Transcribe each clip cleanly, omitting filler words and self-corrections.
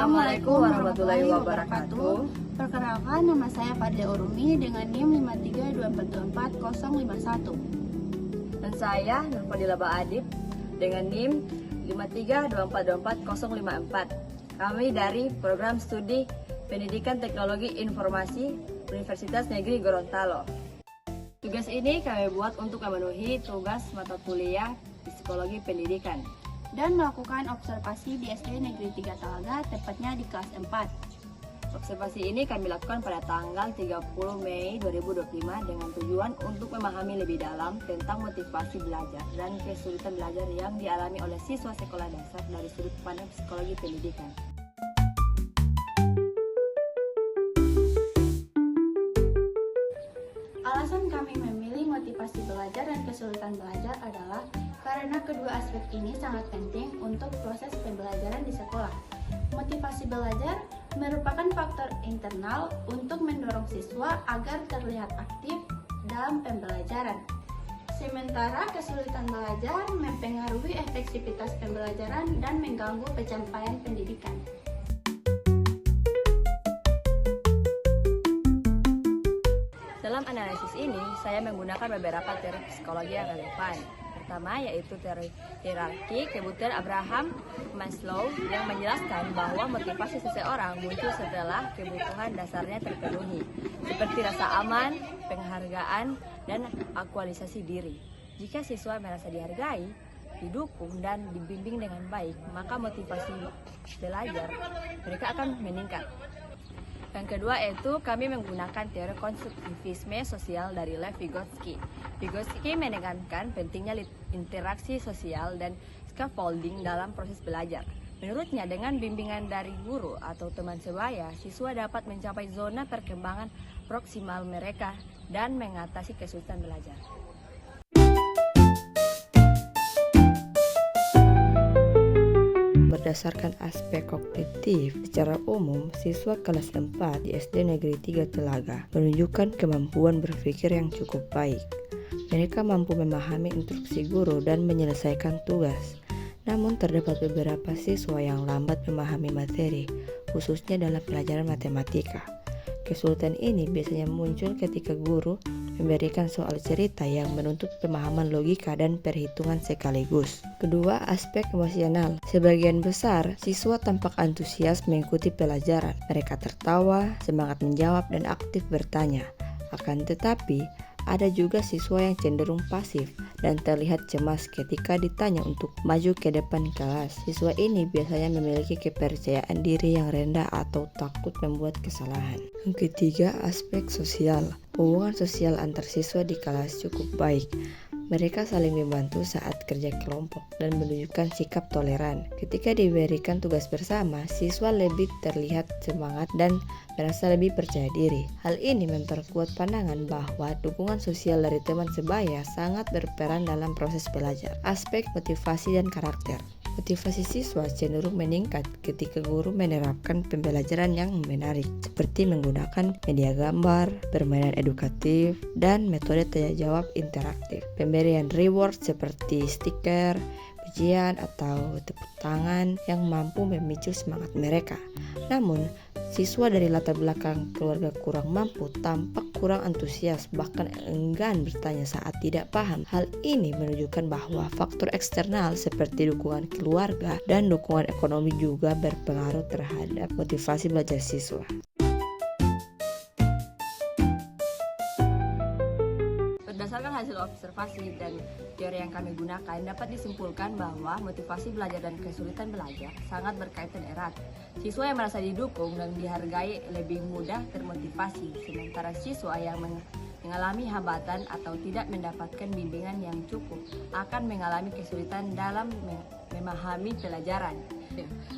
Assalamualaikum warahmatullahi wabarakatuh. Perkenalkan, nama saya Fadli Urumi dengan NIM 532424051. Dan saya Nurfadila Baadib dengan NIM 532424054. Kami dari Program Studi Pendidikan Teknologi Informasi Universitas Negeri Gorontalo. Tugas ini kami buat untuk memenuhi tugas mata kuliah Psikologi Pendidikan Dan melakukan observasi di SD Negeri 3 Talaga, tepatnya di kelas 4. Observasi ini kami lakukan pada tanggal 30 Mei 2025 dengan tujuan untuk memahami lebih dalam tentang motivasi belajar dan kesulitan belajar yang dialami oleh siswa sekolah dasar dari sudut pandang psikologi pendidikan. Alasan kami memilih motivasi belajar dan kesulitan belajar adalah karena kedua aspek ini sangat penting untuk proses pembelajaran di sekolah. Motivasi belajar merupakan faktor internal untuk mendorong siswa agar terlihat aktif dalam pembelajaran. Sementara kesulitan belajar mempengaruhi efektivitas pembelajaran dan mengganggu pencapaian pendidikan. Dalam analisis ini, saya menggunakan beberapa teori psikologi yang relevan. Pertama yaitu teori hierarki kebutuhan Abraham Maslow yang menjelaskan bahwa motivasi seseorang muncul setelah kebutuhan dasarnya terpenuhi, seperti rasa aman, penghargaan, dan aktualisasi diri. Jika siswa merasa dihargai, didukung, dan dibimbing dengan baik, maka motivasi belajar mereka akan meningkat. Yang kedua yaitu kami menggunakan teori konstruktivisme sosial dari Lev Vygotsky. Vygotsky menekankan pentingnya interaksi sosial dan scaffolding dalam proses belajar. Menurutnya, dengan bimbingan dari guru atau teman sebaya, siswa dapat mencapai zona perkembangan proksimal mereka dan mengatasi kesulitan belajar. Berdasarkan aspek kognitif, secara umum, siswa kelas 4 di SD Negeri 3 Telaga menunjukkan kemampuan berpikir yang cukup baik. Mereka mampu memahami instruksi guru dan menyelesaikan tugas. Namun terdapat beberapa siswa yang lambat memahami materi, khususnya dalam pelajaran matematika. Kesulitan ini biasanya muncul ketika guru memberikan soal cerita yang menuntut pemahaman logika dan perhitungan sekaligus. Kedua, aspek emosional. Sebagian besar siswa tampak antusias mengikuti pelajaran. Mereka tertawa, semangat menjawab, dan aktif bertanya. Akan tetapi, ada juga siswa yang cenderung pasif dan terlihat cemas ketika ditanya untuk maju ke depan kelas. Siswa ini biasanya memiliki kepercayaan diri yang rendah atau takut membuat kesalahan. Yang ketiga, aspek sosial. Hubungan sosial antar siswa di kelas cukup baik. Mereka saling membantu saat kerja kelompok dan menunjukkan sikap toleran. Ketika diberikan tugas bersama, siswa lebih terlihat semangat dan merasa lebih percaya diri. Hal ini memperkuat pandangan bahwa dukungan sosial dari teman sebaya sangat berperan dalam proses belajar. Aspek motivasi dan karakter. Motivasi siswa cenderung meningkat ketika guru menerapkan pembelajaran yang menarik, seperti menggunakan media gambar, permainan edukatif, dan metode tanya jawab interaktif. Pemberian reward seperti stiker, pujian, atau tepuk tangan yang mampu memicu semangat mereka. Namun, siswa dari latar belakang keluarga kurang mampu tampak kurang antusias, bahkan enggan bertanya saat tidak paham. Hal ini menunjukkan bahwa faktor eksternal seperti dukungan keluarga dan dukungan ekonomi juga berpengaruh terhadap motivasi belajar siswa. Berdasarkan hasil observasi dan teori yang kami gunakan, dapat disimpulkan bahwa motivasi belajar dan kesulitan belajar sangat berkaitan erat. Siswa yang merasa didukung dan dihargai lebih mudah termotivasi, sementara siswa yang mengalami hambatan atau tidak mendapatkan bimbingan yang cukup akan mengalami kesulitan dalam memahami pelajaran.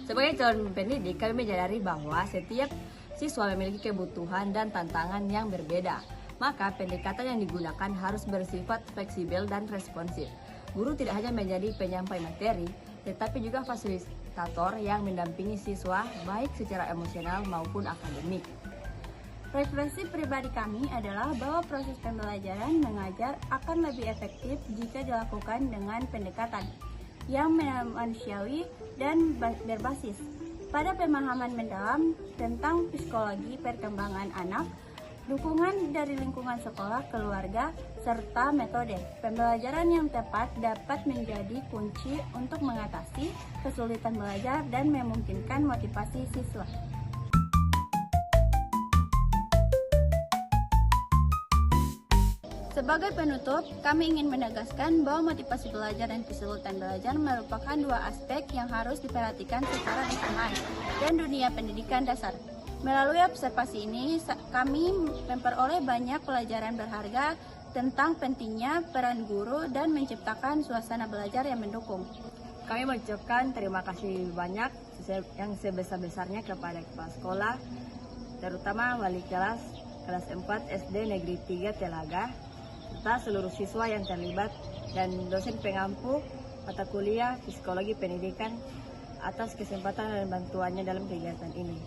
Sebagai calon pendidik, kami menyadari bahwa setiap siswa memiliki kebutuhan dan tantangan yang berbeda. Maka pendekatan yang digunakan harus bersifat fleksibel dan responsif. Guru tidak hanya menjadi penyampai materi, tetapi juga fasilitator yang mendampingi siswa baik secara emosional maupun akademik. Referensi pribadi kami adalah bahwa proses pembelajaran mengajar akan lebih efektif jika dilakukan dengan pendekatan yang manusiawi dan berbasis pada pemahaman mendalam tentang psikologi perkembangan anak, dukungan dari lingkungan sekolah, keluarga, serta metode pembelajaran yang tepat dapat menjadi kunci untuk mengatasi kesulitan belajar dan memungkinkan motivasi siswa. Sebagai penutup, kami ingin menegaskan bahwa motivasi belajar dan kesulitan belajar merupakan dua aspek yang harus diperhatikan secara bersamaan dan dunia pendidikan dasar. Melalui observasi ini, kami memperoleh banyak pelajaran berharga tentang pentingnya peran guru dan menciptakan suasana belajar yang mendukung. Kami mengucapkan terima kasih banyak yang sebesar-besarnya kepada kepala sekolah, terutama wali kelas 4 SD Negeri 3 Telaga, serta seluruh siswa yang terlibat dan dosen pengampu mata kuliah psikologi pendidikan atas kesempatan dan bantuannya dalam kegiatan ini.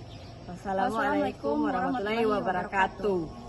Wassalamualaikum warahmatullahi wabarakatuh.